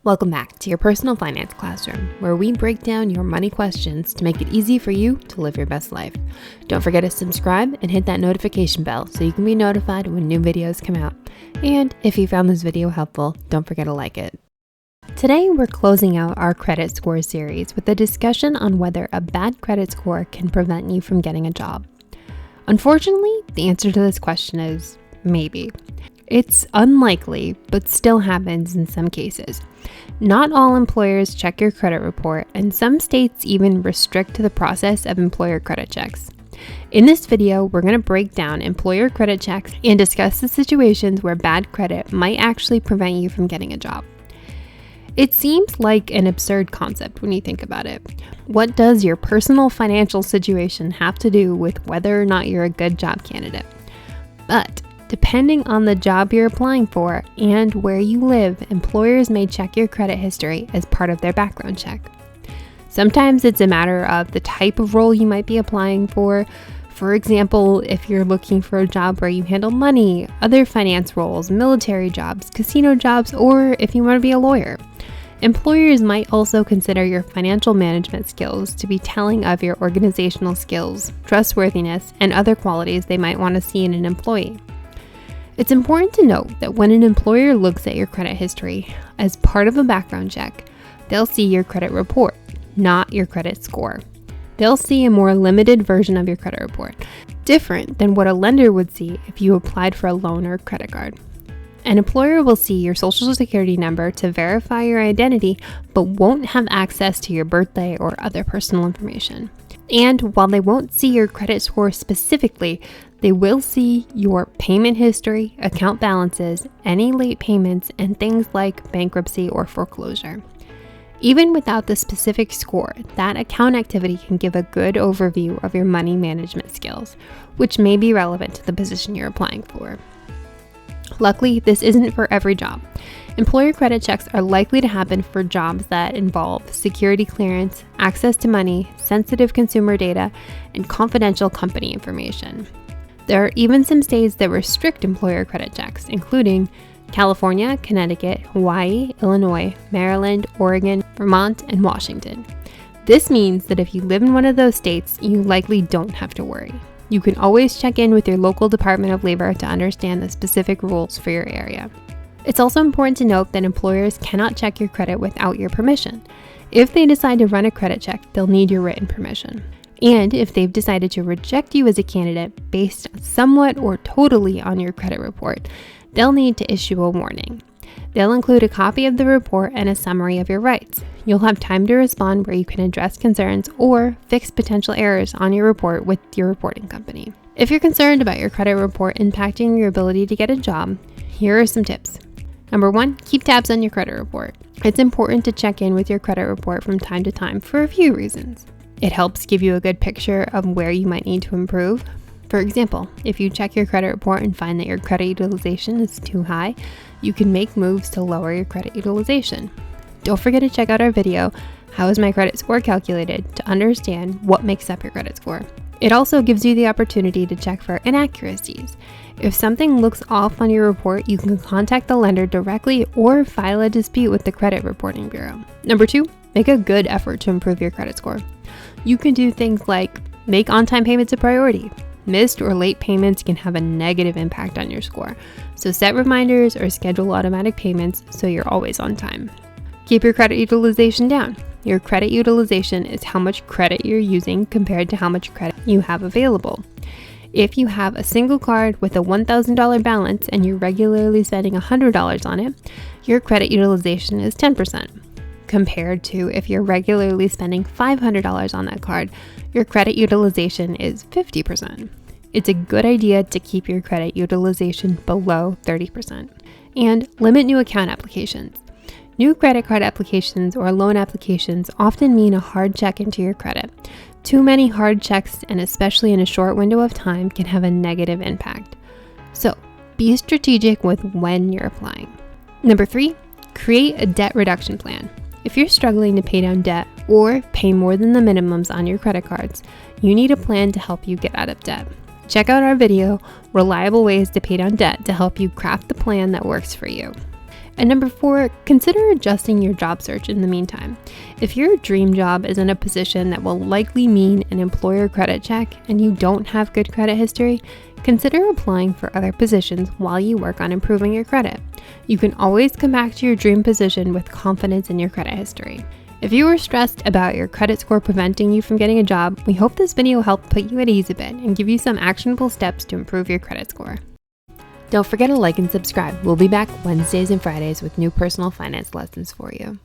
Welcome back to your personal finance classroom, where we break down your money questions to make it easy for you to live your best life. Don't forget to subscribe and hit that notification bell so you can be notified when new videos come out. And if you found this video helpful, don't forget to like it. Today, we're closing out our credit score series with a discussion on whether a bad credit score can prevent you from getting a job. Unfortunately, the answer to this question is maybe. It's unlikely, but still happens in some cases. Not all employers check your credit report, and some states even restrict the process of employer credit checks. In this video, we're going to break down employer credit checks and discuss the situations where bad credit might actually prevent you from getting a job. It seems like an absurd concept when you think about it. What does your personal financial situation have to do with whether or not you're a good job candidate? But depending on the job you're applying for and where you live, employers may check your credit history as part of their background check. Sometimes it's a matter of the type of role you might be applying for. For example, if you're looking for a job where you handle money, other finance roles, military jobs, casino jobs, or if you want to be a lawyer. Employers might also consider your financial management skills to be telling of your organizational skills, trustworthiness, and other qualities they might want to see in an employee. It's important to note that when an employer looks at your credit history as part of a background check, they'll see your credit report, not your credit score. They'll see a more limited version of your credit report, different than what a lender would see if you applied for a loan or credit card. An employer will see your social security number to verify your identity, but won't have access to your birthday or other personal information. And while they won't see your credit score specifically, they will see your payment history, account balances, any late payments, and things like bankruptcy or foreclosure. Even without the specific score, that account activity can give a good overview of your money management skills, which may be relevant to the position you're applying for. Luckily, this isn't for every job. Employer credit checks are likely to happen for jobs that involve security clearance, access to money, sensitive consumer data, and confidential company information. There are even some states that restrict employer credit checks, including California, Connecticut, Hawaii, Illinois, Maryland, Oregon, Vermont, and Washington. This means that if you live in one of those states, you likely don't have to worry. You can always check in with your local Department of Labor to understand the specific rules for your area. It's also important to note that employers cannot check your credit without your permission. If they decide to run a credit check, they'll need your written permission. And if they've decided to reject you as a candidate based somewhat or totally on your credit report, they'll need to issue a warning. They'll include a copy of the report and a summary of your rights. You'll have time to respond where you can address concerns or fix potential errors on your report with your reporting company. If you're concerned about your credit report impacting your ability to get a job, here are some tips. Number 1, keep tabs on your credit report. It's important to check in with your credit report from time to time for a few reasons. It helps give you a good picture of where you might need to improve. For example, if you check your credit report and find that your credit utilization is too high, you can make moves to lower your credit utilization. Don't forget to check out our video, How is my credit score calculated, to understand what makes up your credit score. It also gives you the opportunity to check for inaccuracies. If something looks off on your report, you can contact the lender directly or file a dispute with the Credit Reporting Bureau. Number 2, make a good effort to improve your credit score. You can do things like make on-time payments a priority. Missed or late payments can have a negative impact on your score, so set reminders or schedule automatic payments so you're always on time. Keep your credit utilization down. Your credit utilization is how much credit you're using compared to how much credit you have available. If you have a single card with a $1,000 balance and you're regularly spending $100 on it, your credit utilization is 10%. Compared to if you're regularly spending $500 on that card, your credit utilization is 50%. It's a good idea to keep your credit utilization below 30%. And limit new account applications. New credit card applications or loan applications often mean a hard check into your credit. Too many hard checks, and especially in a short window of time, can have a negative impact. So, be strategic with when you're applying. Number 3, create a debt reduction plan. If you're struggling to pay down debt or pay more than the minimums on your credit cards, you need a plan to help you get out of debt. Check out our video, Reliable Ways to Pay Down Debt, to help you craft the plan that works for you. And number 4, consider adjusting your job search in the meantime. If your dream job is in a position that will likely mean an employer credit check and you don't have good credit history, consider applying for other positions while you work on improving your credit. You can always come back to your dream position with confidence in your credit history. If you are stressed about your credit score preventing you from getting a job, we hope this video helped put you at ease a bit and give you some actionable steps to improve your credit score. Don't forget to like and subscribe. We'll be back Wednesdays and Fridays with new personal finance lessons for you.